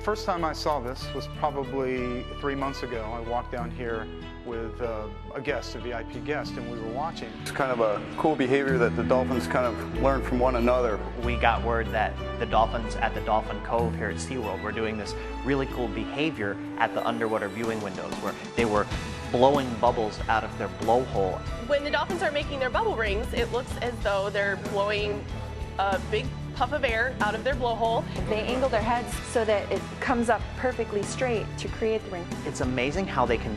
First time I saw this was probably 3 months ago. I walked down here with a guest, a VIP guest, and we were watching. It's kind of a cool behavior that the dolphins kind of learn from one another. We got word that the dolphins at the Dolphin Cove here at SeaWorld were doing this really cool behavior at the underwater viewing windows where they were blowing bubbles out of their blowhole. When the dolphins are making their bubble rings, it looks as though they're blowing a big puff of air out of their blowhole. They angle their heads so that it comes up perfectly straight to create the ring. It's amazing how they can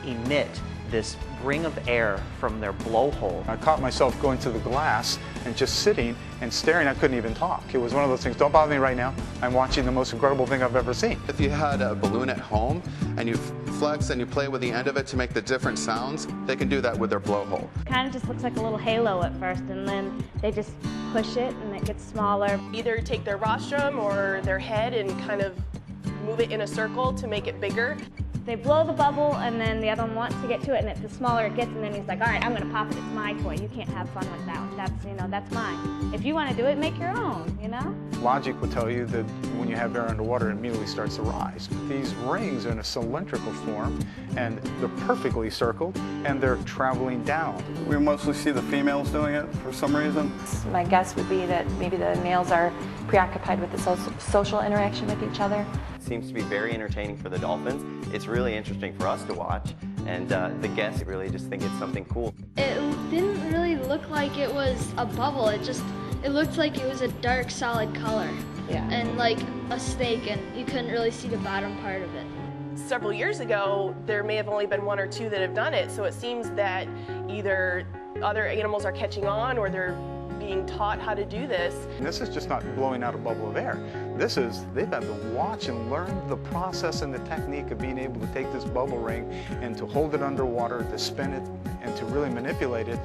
emit this ring of air from their blowhole. I caught myself going to the glass and just sitting and staring. I couldn't even talk. It was one of those things, don't bother me right now. I'm watching the most incredible thing I've ever seen. If you had a balloon at home and you flex and you play with the end of it to make the different sounds, they can do that with their blowhole. Kind of just looks like a little halo at first, and then they just push it and it gets smaller. Either take their rostrum or their head and kind of move it in a circle to make it bigger. They blow the bubble, and then the other one wants to get to it, and the smaller it gets, and then he's like, all right, I'm going to pop it. It's my toy. You can't have fun with that one. That's mine. If you want to do it, make your own, you know? Logic would tell you that when you have air underwater, it immediately starts to rise. These rings are in a cylindrical form, and they're perfectly circled, and they're traveling down. We mostly see the females doing it for some reason. My guess would be that maybe the males are preoccupied with the social interaction with each other. Seems to be very entertaining for the dolphins. It's really interesting for us to watch, and the guests really just think it's something cool. It didn't really look like it was a bubble. It looked like it was a dark, solid color. Yeah. And like a snake, and you couldn't really see the bottom part of it. Several years ago, there may have only been one or two that have done it, so it seems that either other animals are catching on or they're being taught how to do this. And this is just not blowing out a bubble of air. They've had to watch and learn the process and the technique of being able to take this bubble ring and to hold it underwater, to spin it, and to really manipulate it.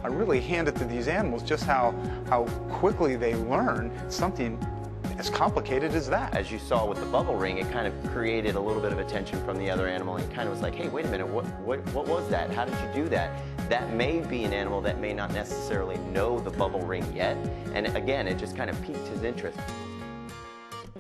I really hand it to these animals just how quickly they learn something as complicated as that. As you saw with the bubble ring, it kind of created a little bit of attention from the other animal, and it kind of was like, hey, wait a minute, what was that? How did you do that? That may be an animal that may not necessarily know the bubble ring yet, and again, it just kind of piqued his interest.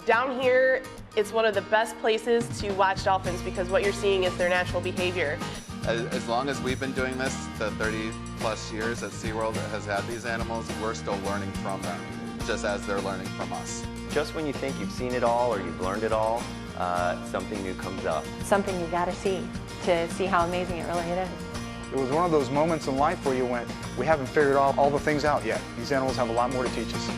Down here, it's one of the best places to watch dolphins because what you're seeing is their natural behavior. As long as we've been doing this, the 30 plus years that SeaWorld has had these animals, we're still learning from them, just as they're learning from us. Just when you think you've seen it all or you've learned it all, something new comes up. Something you got to see how amazing it really is. It was one of those moments in life where you went, we haven't figured all the things out yet. These animals have a lot more to teach us.